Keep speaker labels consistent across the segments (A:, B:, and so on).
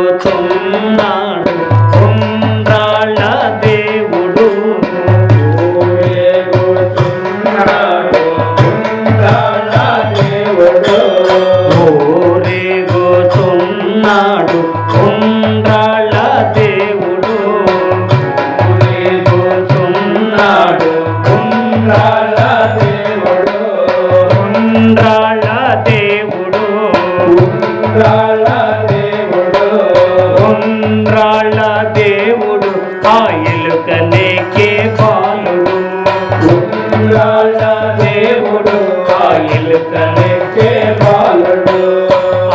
A: ఊరేగుతున్నాడు ఉండ్రాళ్ళ దేవుడు,
B: ఊరేగుతున్నాడు ఉండ్రాళ్ళ దేవుడు,
A: ఊరేగుతున్నాడు ఉండ్రాళ్ళ దేవుడు,
B: ఊరేగుతున్నాడు ఉండ్రాళ్ళ దేవుడు,
A: ఉండ్రాళ్ళ దేవుడు,
B: ఉండ్రాళ్ళ దేవుడు,
A: ఉండ్రాళ్ళ దేవుడు ఆ ఎలుకనేకే బాలుడు,
B: ఉండ్రాళ్ళ దేవుడు ఆ ఎలుకనేకే బాలుడు,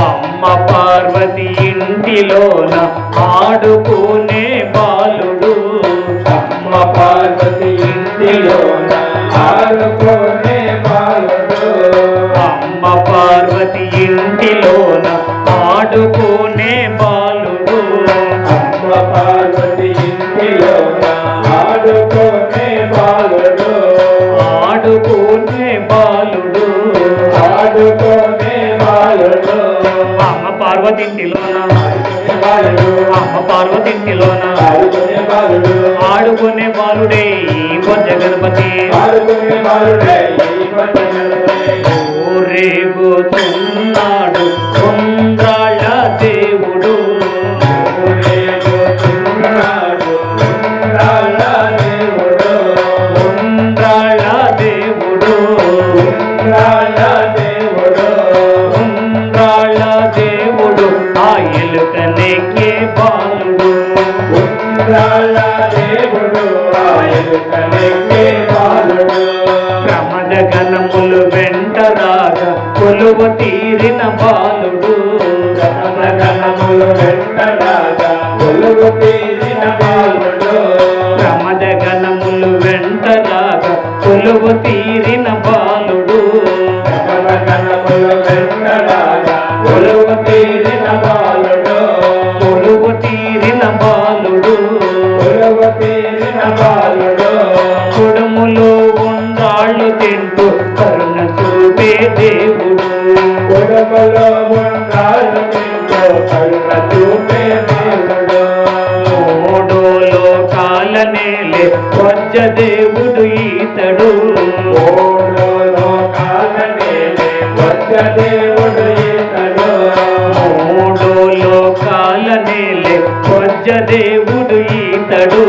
A: అమ్మ పార్వతి ఇంటిలోన ఆడుకునే బాలుడు,
B: అమ్మ పార్వతి ఇంటిలోన ఆడుకునే బాలుడు,
A: అమ్మ పార్వతి ఇంటిలోన ఆడుకునే బాలుడు,
B: అమ్మ పార్వతి ఇంటిలోన ఆడుకునే బాలుడు,
A: ఆడుకునే బాలుడు,
B: ఆడుకునే బాలుడు,
A: అమ్మ పార్వతి ఇంటిలోన,
B: బాలుడు,
A: అమ్మ పార్వతి ఇంటిలోన
B: ఆడుకునే బాలుడు,
A: ఆడుకునే బాలుడే ఈ బొజ్జ గణపతి,
B: ఆడుకునే బాలుడే ఈ పట్టణంలో,
A: ఊరేగుతున్నాడు ఉండ్రాళ్ళ దేవుడు,
B: ఊరేగుతున్నాడు ఉండ్రాళ్ళ దేవుడు,
A: ఉండ్రాళ్ళ దేవుడు,
B: ఉండ్రాళ్ళ దేవుడు,
A: ఉండ్రాళ్ళ దేవుడు ఆ ఎలుకనేకే బాలుడు,
B: ఉండ్రాళ్ళ దేవుడు ఆ ఎలుకనేకే బాలుడు,
A: ప్రమద గణములు వెంట రాగా కొలువ తీరిన బాలుడు,
B: గణములు వెంటరాగా కొలువు తీరిన బాలుడు,
A: ప్రమద గణములు వెంట రాగా కొలువ తీరిన బాలుడు,
B: గణములు వెంటరాగా కొలువు తీరిన బాలుడు,
A: కొలువు తీరిన బాలుడు,
B: కొలువు తీరిన బాలుడు,
A: కుడుములో ఉండ్రాళ్ళు తింటూ కరుణ చూపే దేవుడు,
B: కుడుములో ఉండ్రాళ్ళు తింటూ కరుణ చూపే దేవుడు,
A: మూడో లోకాల నేలే వజ్జ దేవుడు ఈతడు,
B: మూడు లోకాల నేలే వజ్ర దేవుడు ఈతడు,
A: మూడో లోకాల నేలే వజ్జ దేవుడు ఈతడు,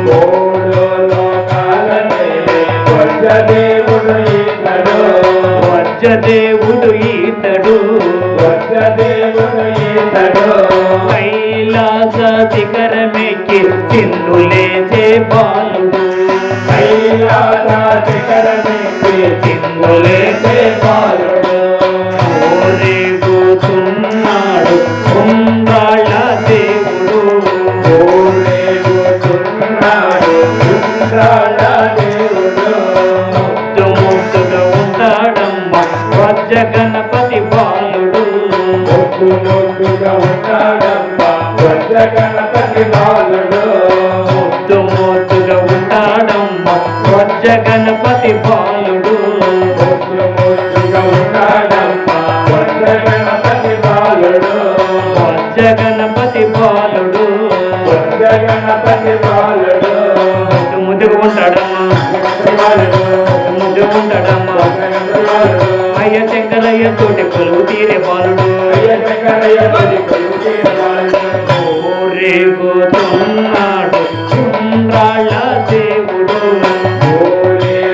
B: మూడు లోకాల నేలే వజ్ర దేవుడు ఈతడు,
A: వజ్జ దేవుడు ఈతడు,
B: వజ్ర దేవుడు ఈతడు,
A: కైలాస శిఖరమెక్కి చిందులేసే బాలుడు,
B: కైలాస శిఖరమెక్కి చిందులేసే బాలుడు,
A: ఊరేగుతున్నాడు ఉండ్రాళ్ళ దేవుడు,
B: ఊరేగుతున్నాడు ఉండ్రాళ్ళ దేవుడు,
A: ముద్దు ముద్దుగా ఉంటాడమ్మ వజ్జ గణపతి బాలుడు,
B: ముద్దు ముద్దుగా ఉంటాడమ్మా వజ్ర గణపతి బాలుడు,
A: ముద్దు ముద్దుగా ఉంటాడమ్మ వజ్జ గణపతి బాలుడు,
B: ముద్దు ముద్దుగా ఉంటాడమ్మా వజ్ర గణపతి బాలుడు,
A: వజ్జ గణపతి బాలుడు,
B: వజ్ర గణపతి బాలుడు,
A: ముద్దు ముద్దుగా ఉంటాడమ్మ,
B: బాలుడు,
A: ముద్దుగా ఉంటాడమ్మ
B: బాలుడు,
A: అయ్య శంకరయ్య తోటి కొలువు తీరే బాలుడు,
B: అయ్య శంకరయ్య తోటి కొలువు తీరే బాలుడు,
A: ఊరేగుతున్నాడు ఉండ్రాళ్ళ దేవుడు,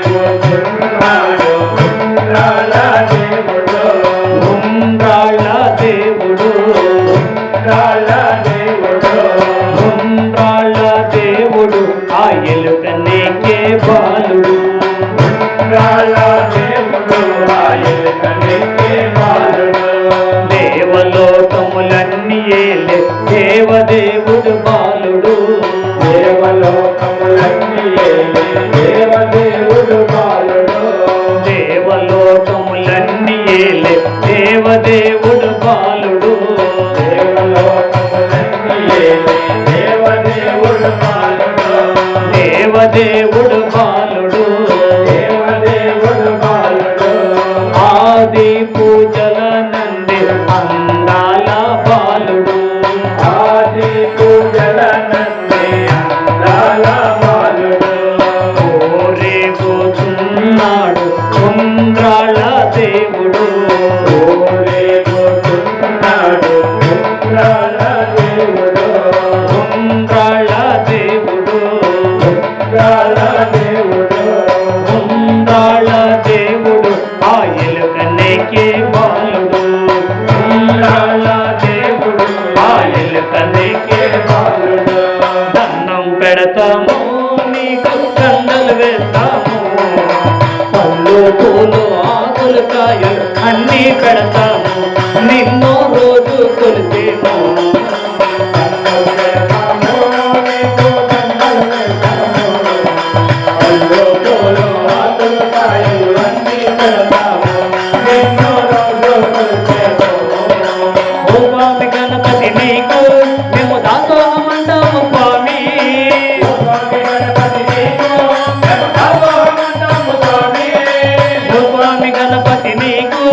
B: ఊరేగుతున్నాడు ఉండ్రాళ్ళ దేవుడు,
A: ఉండ్రాళ్ళ దేవుడు,
B: ఉండ్రాళ్ళ దేవుడు,
A: ఉండ్రాళ్ళ దేవుడు ఆ ఎలుకనేకే బాలుడు,
B: ఉండ్రాళ్ళ దేవుడు ఆ ఎలుకనేకే బాలుడు,
A: దేవలోకములన్నీ ఏలే దేవదేవుడు బాలుడు,
B: దేవలోకములన్నీ ఏలే దేవదేవుడు బాలుడు,
A: దేవలోకములన్నీ ఏలే దేవదేవుడు బాలుడు,
B: దేవలోకములన్నీ ఏలే దేవదేవుడు బాలుడు,
A: దేవదేవుడు బాలుడు,
B: దేవదేవుడు బాలుడు,
A: ఆది కూర్చున్నాడు ఉండ్రాళ్ళ దేవుడు.
B: ఊరేగుతున్నాడు ఉండ్రాళ్ళ దేవుడు.
A: ఉండ్రాళ్ళ దేవుడు.
B: ఉండ్రాళ్ళ దేవుడు.
A: ఉండ్రాళ్ళ దేవుడు ఆ ఎలుకనేకే బాలుడు.
B: ఉండ్రాళ్ళ దేవుడు.
A: ఆ ఎలుకనేకే
B: బాలుడు.
A: దండం పెడతాము నీకు దండలు వేస్తాము. పళ్ళు పూలు ఆకులు కాయలు అన్నీ పెడతాము. నిన్నో రోజు కొలిసేము. ఓ స్వామి గణపతి నీకు మేము దాసోహమంటాము స్వామి. ఓ స్వామి గణపతి నీకు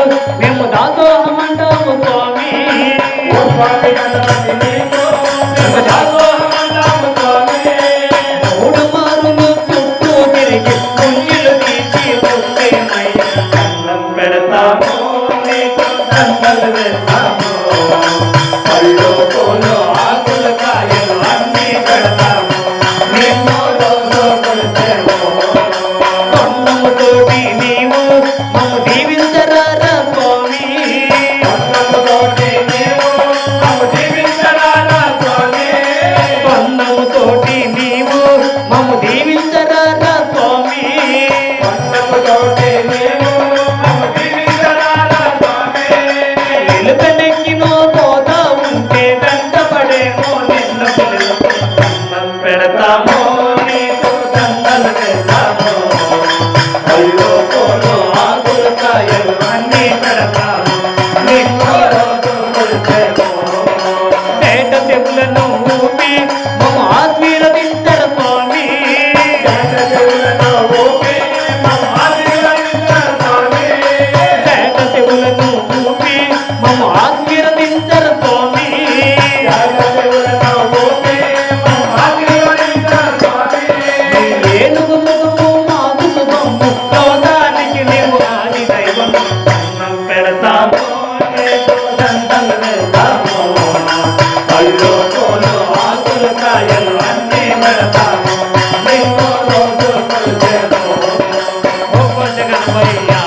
A: మేము దాసోహమంటాము స్వామి. మూడు మారులు చుట్టూ తిరిగి పుణ్యులు తీసి వస్తేమయ్యా దండం పెడతాము నీకు దండలు వేస్తాము. పళ్ళు పూలు ఆకులు కాయలు అన్నీ పెడతాము. నిన్నో రోజు కొలిసేము. కొండముతోటి నీవు మమ్ము దీవించరారా స్వామి.
B: కొండముతోటి నీవు మమ్ము దీవించరారా స్వామి.
A: కొండముతోటి నీవు మమ్ము దీవించరారా స్వామి.
B: కొండముతోటి నీవు మమ్ము దీవించరారా స్వామి.
A: ఎలుకనెక్కినో పోతా ఉంటే వెంటపడేమో నిన్ను పిలుస్తూ దండం పెడతాము నీకు దండలు వేస్తాము. పళ్ళు పూలు ఆకులు కాయలు అన్నీ పెడతాము. నిన్నో రోజు కొలిసేము. పేట చెవులను ఊపి మమ్ము ఆశీర్వదించర స్వామి.
B: చెవులను ఊపి మమ్ము ఆశీర్వదించరా స్వామి.
A: పేట చెవులను ఊపి మమ్ము ఆశీర్వదించర స్వామి.
B: చెవులను ఊపి మమ్ము ఆశీర్వదించరా స్వామి.
A: ఏనుగు ముఖము మాకు శుభము లోకానికి నీవు ఆది దైవం. దండం పెడతాము నీకు దండలు వేస్తాము. పళ్ళు పూలు ఆకులు కాయలు అన్నీ పెడతాము. నిన్నో రోజు కొలిసేము. ఓ గణపయ్యా